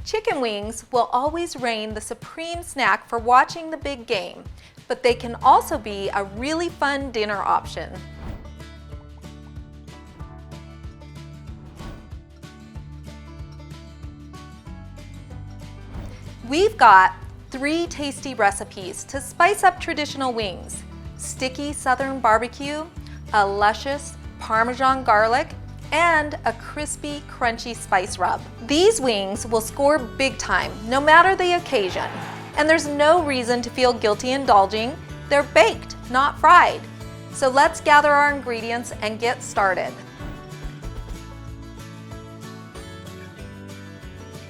Chicken wings will always reign the supreme snack for watching the big game, but they can also be a really fun dinner option. We've got 3 tasty recipes to spice up traditional wings: sticky Southern barbecue, a luscious Parmesan garlic, and a crispy, crunchy spice rub. These wings will score big time, no matter the occasion. And there's no reason to feel guilty indulging. They're baked, not fried. So let's gather our ingredients and get started.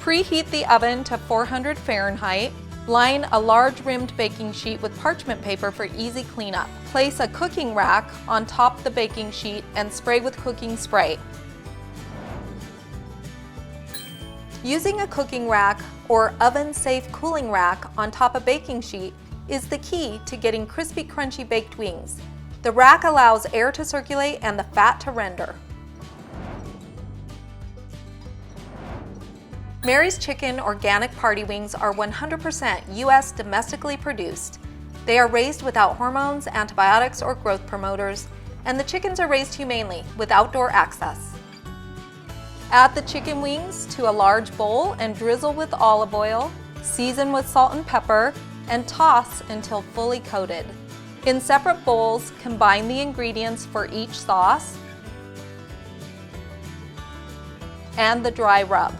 Preheat the oven to 400 Fahrenheit. Line a large rimmed baking sheet with parchment paper for easy cleanup. Place a cooking rack on top of the baking sheet and spray with cooking spray. Using a cooking rack or oven-safe cooling rack on top of baking sheet is the key to getting crispy, crunchy baked wings. The rack allows air to circulate and the fat to render. Mary's Chicken organic party wings are 100% U.S. domestically produced. They are raised without hormones, antibiotics, or growth promoters, and the chickens are raised humanely with outdoor access. Add the chicken wings to a large bowl and drizzle with olive oil, season with salt and pepper, and toss until fully coated. In separate bowls, combine the ingredients for each sauce and the dry rub.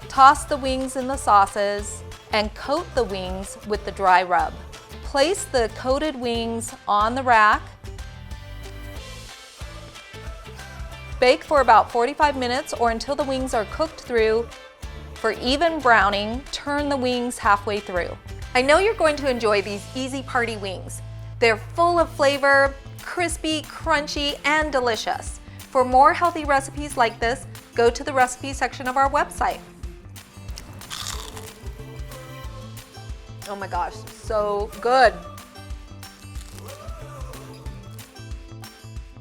Toss the wings in the sauces and coat the wings with the dry rub. Place the coated wings on the rack. Bake for about 45 minutes or until the wings are cooked through. For even browning, turn the wings halfway through. I know you're going to enjoy these easy party wings. They're full of flavor, crispy, crunchy, and delicious. For more healthy recipes like this, go to the recipe section of our website. Oh my gosh, so good.